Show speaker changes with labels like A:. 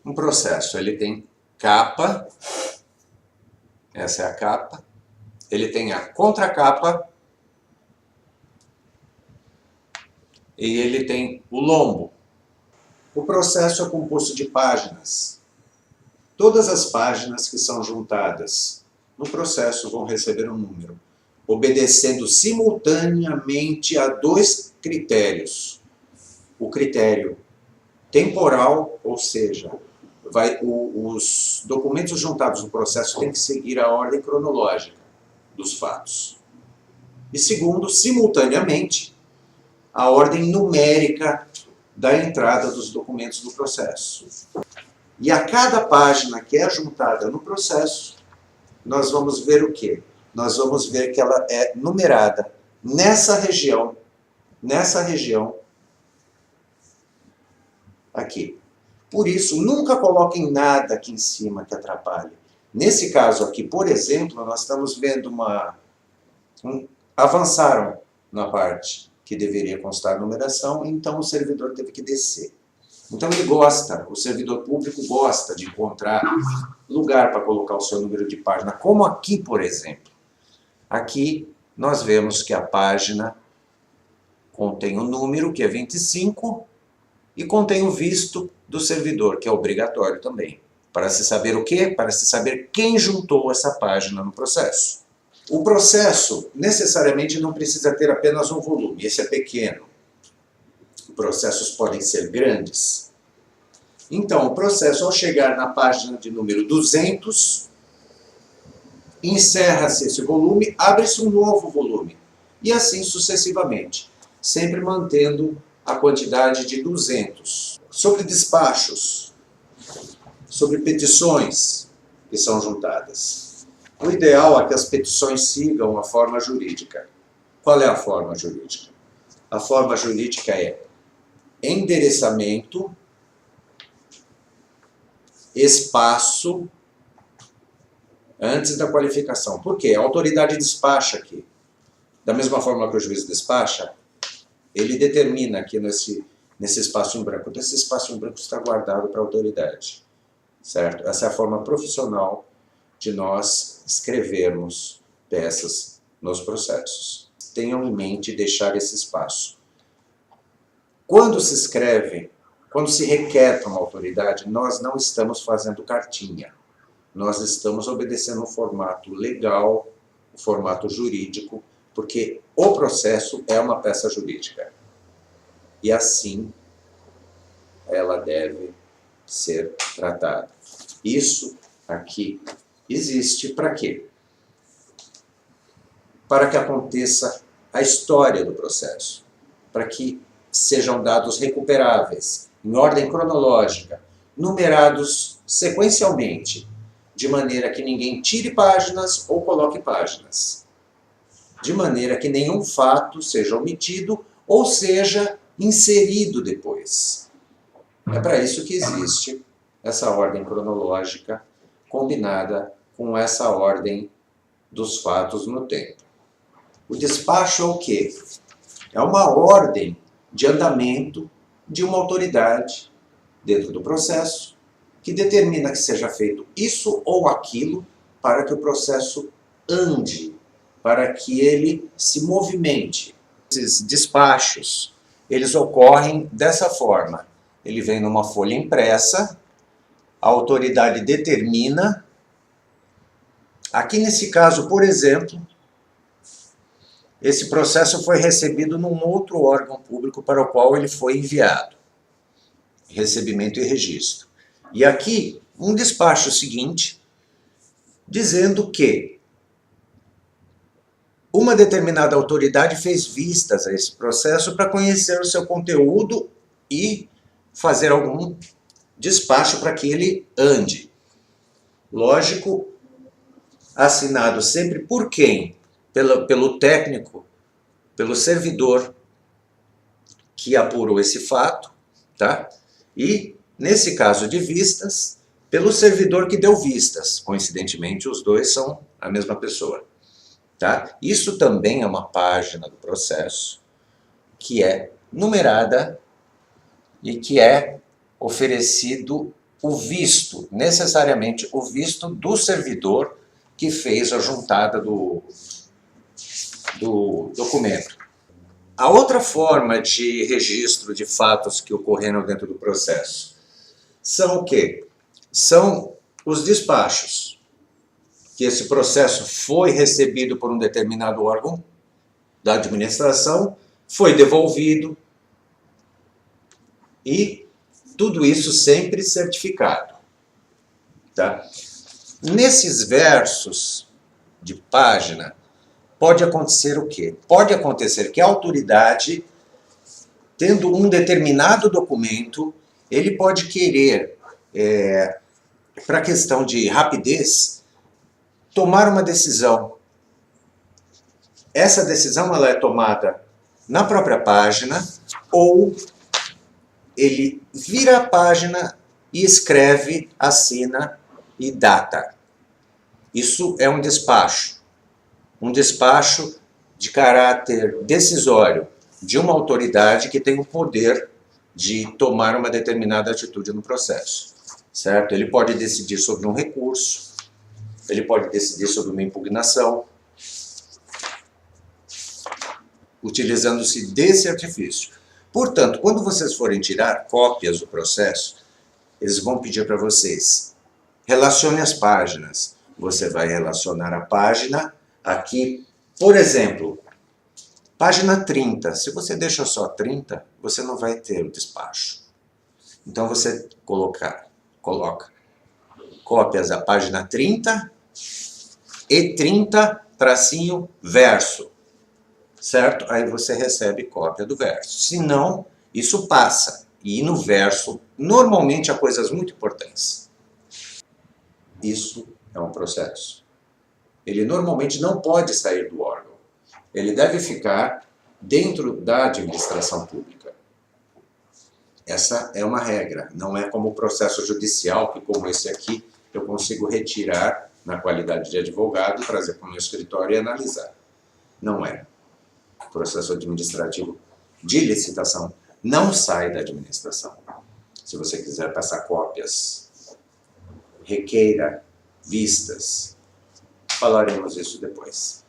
A: Um processo, ele tem capa, essa é a capa, ele tem a contracapa e ele tem o lombo. O processo é composto de páginas. Todas as páginas que são juntadas no processo vão receber um número, obedecendo simultaneamente a dois critérios. O critério temporal, ou seja, os documentos juntados no processo têm que seguir a ordem cronológica dos fatos. E segundo, simultaneamente, a ordem numérica da entrada dos documentos do processo. E a cada página que é juntada no processo, nós vamos ver o quê? Nós vamos ver que ela é numerada nessa região aqui. Por isso, nunca coloquem nada aqui em cima que atrapalhe. Nesse caso aqui, por exemplo, nós estamos vendo avançaram na parte que deveria constar a numeração, então o servidor teve que descer. Então ele gosta, o servidor público gosta de encontrar lugar para colocar o seu número de página, como aqui, por exemplo. Aqui nós vemos que a página contém o número, que é 25, e contém o visto do servidor, que é obrigatório também. Para se saber o quê? Para se saber quem juntou essa página no processo. O processo necessariamente não precisa ter apenas um volume, esse é pequeno. Processos podem ser grandes. Então, o processo, ao chegar na página de número 200, encerra-se esse volume, abre-se um novo volume. E assim sucessivamente, sempre mantendo a quantidade de 200. Sobre despachos, sobre petições que são juntadas. O ideal é que as petições sigam a forma jurídica. Qual é a forma jurídica? A forma jurídica é endereçamento, espaço, antes da qualificação. Por quê? A autoridade despacha aqui. Da mesma forma que o juiz despacha, ele determina aqui nesse espaço em branco. Esse espaço em branco está guardado para a autoridade. Certo? Essa é a forma profissional de nós escrevermos peças nos processos. Tenham em mente deixar esse espaço. Quando se escreve, quando se requer para uma autoridade, nós não estamos fazendo cartinha. Nós estamos obedecendo um formato legal, um formato jurídico, porque o processo é uma peça jurídica. E assim ela deve ser tratada. Isso aqui existe para quê? Para que aconteça a história do processo, para que sejam dados recuperáveis, em ordem cronológica, numerados sequencialmente, de maneira que ninguém tire páginas ou coloque páginas, de maneira que nenhum fato seja omitido ou seja inserido depois. É para isso que existe essa ordem cronológica combinada com essa ordem dos fatos no tempo. O despacho é o quê? É uma ordem de andamento de uma autoridade dentro do processo que determina que seja feito isso ou aquilo para que o processo ande, para que ele se movimente. Esses despachos, eles ocorrem dessa forma. Ele vem numa folha impressa, a autoridade determina. Aqui nesse caso, por exemplo, esse processo foi recebido num outro órgão público para o qual ele foi enviado. Recebimento e registro. E aqui, um despacho seguinte, dizendo que uma determinada autoridade fez vistas a esse processo para conhecer o seu conteúdo e fazer algum despacho para que ele ande. Lógico, assinado sempre por quem? Pelo técnico, pelo servidor que apurou esse fato, tá? E, nesse caso de vistas, pelo servidor que deu vistas. Coincidentemente, os dois são a mesma pessoa. Tá? Isso também é uma página do processo que é numerada e que é oferecido o visto, necessariamente o visto do servidor que fez a juntada do documento. A outra forma de registro de fatos que ocorreram dentro do processo são o quê? São os despachos, que esse processo foi recebido por um determinado órgão da administração, foi devolvido e tudo isso sempre certificado. Tá? Nesses versos de página, pode acontecer o quê? Pode acontecer que a autoridade, tendo um determinado documento, ele pode querer, para a questão de rapidez, tomar uma decisão. Essa decisão ela é tomada na própria página ou ele vira a página e escreve, assina e data. Isso é um despacho de caráter decisório de uma autoridade que tem o poder de tomar uma determinada atitude no processo, certo? Ele pode decidir sobre um recurso, ele pode decidir sobre uma impugnação, utilizando-se desse artifício. Portanto, quando vocês forem tirar cópias do processo, eles vão pedir para vocês, relacione as páginas. Você vai relacionar a página aqui, por exemplo, página 30. Se você deixa só 30, você não vai ter o despacho. Então você coloca cópias da página 30 e 30, tracinho, verso. Certo? Aí você recebe cópia do verso. Se não, isso passa. E no verso, normalmente há coisas muito importantes. Isso é um processo. Ele normalmente não pode sair do órgão. Ele deve ficar dentro da administração pública. Essa é uma regra. Não é como o processo judicial, que como esse aqui, eu consigo retirar na qualidade de advogado, trazer para o meu escritório e analisar. Não é. O processo administrativo de licitação não sai da administração. Se você quiser passar cópias, requeira vistas. Falaremos isso depois.